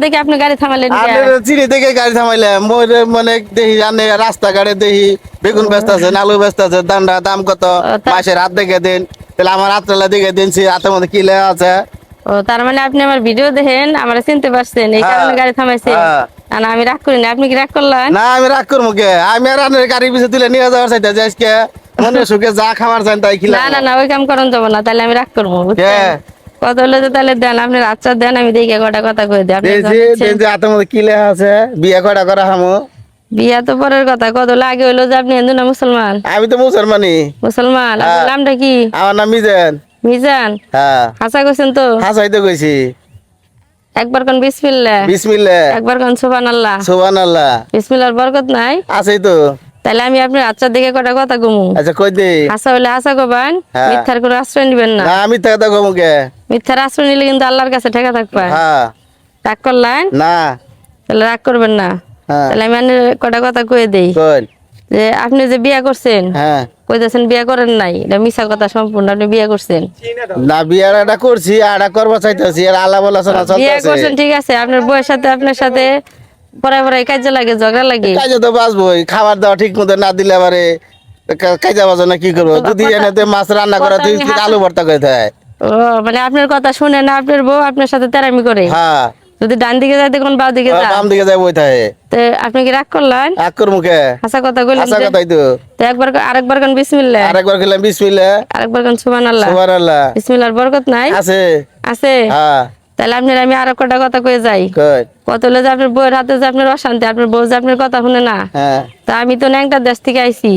দেখে আপনি গাড়ি থামালেন আপনি চিনি থেকে গাড়ি থামাইলাম মানে দেখি জানে রাস্তাঘাটে দেখি বেগুন ব্যস্ত আছে আলু ব্যস্ত আছে দাম কত মাসের হাত দেখে দিন তাহলে আমার হাতটা দেখে দিন হাতের মধ্যে কি লেখা আছে। ও তার মানে আপনি আমার ভিডিও দেখেন আমার চিনতে পারছেন এই কারণে গাড়ি থামাইছেন। না আমি রাগ করিনি, আপনি কি রাগ করলেন? না আমি রাগ করবো কে, আমি আর আপনার গাড়ির পিছিয়ে তুলে নিয়ে যাওয়ার চাইতে আজকে মনে সুখে যা খাবার চান তাই খিলা। না না না ওই কাম করন যাবো না, তাহলে আমি রাগ করবো কত হলে তো তাহলে দেন আপনি আচ্ছা দেন, আমি দেখে কটা কথা কই দিই। হাতের মধ্যে কি লেখা আছে বিয়ে কটা করা হামো? বিয়া তো পরের কথা, কত আগে হইলো যে আপনি হিন্দু না মুসলমান? আমি তো মুসলমানই। মুসলমান? আপনার নামটা কি? আমার নাম মিজান। মিজান? হ্যাঁ হাসা কইছেন তো? হাসাই তো কইছি। একবার কোন বিসমিল্লাহ, বিসমিল্লাহ, একবার কোন সুবহানাল্লাহ। সুবহানাল্লাহ। বিসমিল্লাহর বরকত নাই? আছেই তো। তাহলে আমি আপনার আচ্ছা দেখে কটা কথা কমু। আচ্ছা কই দে। হাসা হইলে হাসা কবান, মিথ্যার কোনো আশ্রয় নিবেন না। না আমি কথা কমু কে? মিথ্যার আশ্রয় নিলে কিন্তু আল্লাহর কাছে ঠেকা থাকবে। হ্যাঁ রাগ করলেন? না। তাহলে রাগ করবেন না। হ্যাঁ তাহলে আমি কটা কথা কয়ে দেই যে আপনি যে বিয়া করছেন, হ্যাঁ কইতেছেন বিয়া করেন নাই, এটা মিছা কথা সম্পূর্ণ। আপনি বিয়া করছেন না? বিয়াটা করছি আর করবো চাইতেছি আর আল্লাহ বলা শোনা চলতেছে। বিয়া করছেন ঠিক আছে, আপনার বউয়ের সাথে আপনার সাথে পড়াই পড়াই কাজে লাগে, ঝগড়া লাগে। কাজে তো বাঁচবোই, খাবার দাওয়া ঠিক মতো না দিলে আবারে কাজে বাজো না কি করবো? যদি এনে মাছ রান্না করা তুই আলু ভর্তা করে দেয়। ও মানে আপনার কথা শুনে না আপনার বউ আপনার সাথে তেরামি করে? হ্যাঁ যদি ডান দিকে যায় দেখুন বাম দিকে যায়, বাম দিকে যায় বই থাকে। তো আপনি কি রাগ করলেন? রাগ করবো কে? হাসা কথা কইলেন। হাসা কথাই তো। তো একবার আরেকবার কোন বিসমিল্লাহ, আরেকবার খেলাম বিসমিল্লাহ, আরেকবার কোন সুবহানাল্লাহ। সুবহানাল্লাহ। বিসমিল্লাহর বরকত নাই? আছে আছে। হ্যাঁ তাহলে আপনার আমি আরো কটা কথা কয়ে যাই। কত হলে যে আপনার বউয়ের হাতে যে আপনার অশান্তি, আপনার বউ যে আপনার কথা শুনে না। তা আমি তো ন্যাংটা দেশ থেকে আইছি।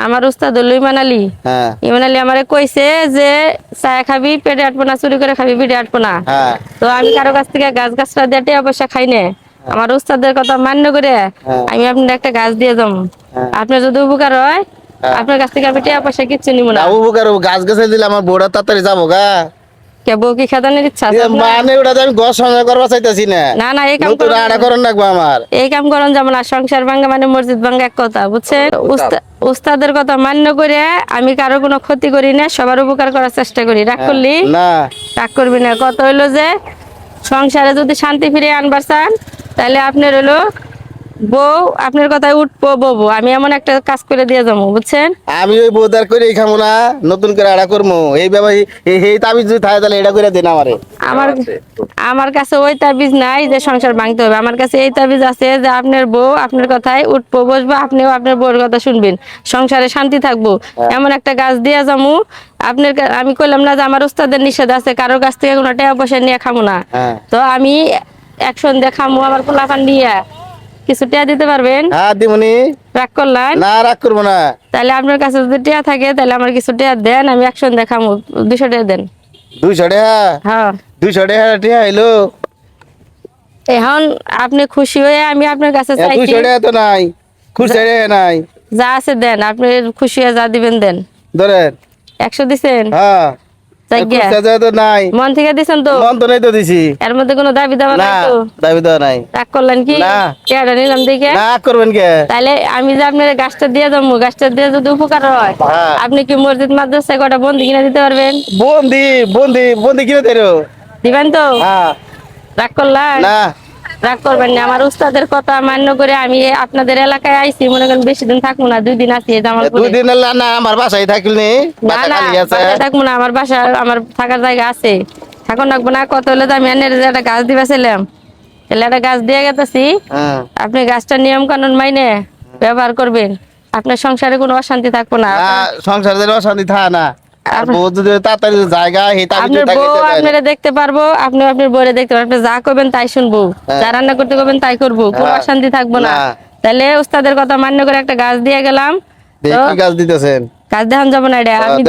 আমার উস্তাদ হলো ইমান আলী। ইমান আলী আমারে কইছে যে চা খাবি পেটে আটবো না, চুরি করে খাবি পেটে আটবো না। তো আমি কারো কাছ থেকে গাছ গাছটা দিয়ে টাকা পয়সা খাই না, আমার উস্তাদের কথা মান্য করে আমি আপনার একটা গাছ দিয়ে যাবো। আপনার যদি উপকার হয় আপনার কাছ থেকে আমি টাকা পয়সা কিচ্ছু নিব না। উপকার গাছ গাছে দিলে আমার বউটা তাড়াতাড়ি যাবো গা। বউ কি খেদানোর ইচ্ছা আছে? মানে ওটা আমি ঘর সংসার করবা চাইতেছি না। না না এই কাম করেন রাখবো আমার এই কাম করেন যেমন না, সংসার ভাঙ্গা মানে মসজিদ ভাঙ্গা এক কথা, বুঝছেন? উস্তাদের কথা মান্য করে আমি কারো কোনো ক্ষতি করি না, সবার উপকার করার চেষ্টা করি। রাগ করলি না? রাগ করবি না। কত হইলো যে সংসারে যদি শান্তি ফিরিয়ে আনবার চান তাহলে আপনার হলো বউ আপনার কথায় উঠবো ববো, আমি এমন একটা কাজ করে দিয়ে যাবো, বুঝছেন? আমি ওই বউদার করে খাবো না, নতুন করে আড়া করবো এই ব্যাপারে। এই তাবিজ যদি থাকে তাহলে এটা করে দেন আমারে। আমার কাছে ওই তাবিজ নাই যে সংসার ভাঙতে হবে। আমার কাছে এই তাবিজ আছে যে আপনার বউ আপনার কথায় উঠবো বসবো, আপনিও আপনার বউর কথা শুনবেন, সংসারে শান্তি থাকবো। এমন একটা গাছ দিয়ে যাবো আপনার। আমি কইলাম না যে আমার উস্তাদের নিষেধ আছে কারোর কাছ থেকে কোনো টাকা পয়সা নিয়ে খামো না। তো আমি একশন দিয়ে খামো আমার পোলাপান নিয়ে। কিছু টাকা দিতে পারবেন? হ্যাঁ দিমুনি। রাগ করলেন? না রাগ করবো না। তাহলে আপনার কাছে যদি টাকা থাকে তাহলে আমার কিছু টাকা দেন, আমি একশন দেখামো। 200 টাকা দেন। 200 টাকা? হ্যাঁ 200 টাকা এলো। এখন আপনি খুশি হয়ে আমি আপনার কাছে চাইছি। 200 টাকা তো নাই, খুশি নাই। যা আছে দেন, আপনি খুশি হয়ে যা দিবেন দেন। ধরেন 100 দিছেন? হ্যাঁ মন থেকে দিছেন তো? মন তো নাই তো দিছি। এর মধ্যে কোনো দাবি দাবা নাই তো? দাবি দাবা নাই। রাগ করলেন কি? টাকাটা নিলাম দেখে রাগ করবেন কে? তাহলে আমি যে আপনার গাছটা দিয়ে যাবো, গাছটা দিয়ে যদি উপকার হয় আপনি কি মসজিদ মাদ্রাসায় কটা বন্দি কিনে দিতে পারবেন? বন্দি বন্দি বন্দি কিনে দেরো দিবেন তো? রাগ করলেন? না রাগ করবেন না। আমার উস্তাদের কথা মান্য করে আমি আপনাদের এলাকায় আইছি, মনে করেন বেশি দিন থাকবো না, 2 দিন আছি জামালপুরে। 2 দিন না আমার বাসায় থাকলি? না না বাসায় থাকবো না, আমার বাসা আমার থাকার জায়গা আছে, থাকুন রাখবো না। কত হলে তো আমি একটা গাছ দিবেছিলাম, তাহলে একটা গাছ দিয়ে গেছি। আপনি গাছটা নিয়ম কানুন মাইনে ব্যবহার করবেন, আপনার সংসারে কোনো অশান্তি থাকবো না। সংসারে অশান্তি থাকে না। দেখতে পারবো, আপনি আপনার বউরে দেখতে পারবেন, যা করবেন তাই শুনবো, যা রান্না করতে করবেন তাই করবো, কোনো অশান্তি থাকবো না। তাহলে উস্তাদের কথা মান্য করে একটা গাছ দিয়ে গেলাম। গাছ দিতেছেন? গাছ দেখান যাবো না, এটা আমি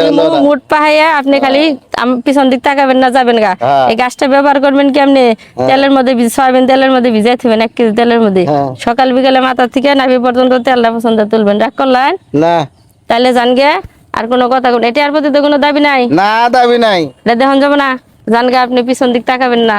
মুঠ পাহাইয়া আপনি খালি পিছন দিক তাকাবেন না, যাবেন গা। এই গাছটা ব্যবহার করবেন কি আপনি তেলের মধ্যে সয়াবিন তেলের মধ্যে ভিজাই থবেন, 1 কেজি তেলের মধ্যে। সকাল বিকালে মাথা থেকে নাভি পর্যন্ত তেলটা পছন্দ তুলবেন। রাগ করলেন? না। তাহলে জান গে আর কোনো কথা এটা আর প্রতি তো কোনো দাবি নাই? না দাবি নাই। এটা দেখুন যাবো না, জান গে আপনি পিছন দিক তাকাবেন না।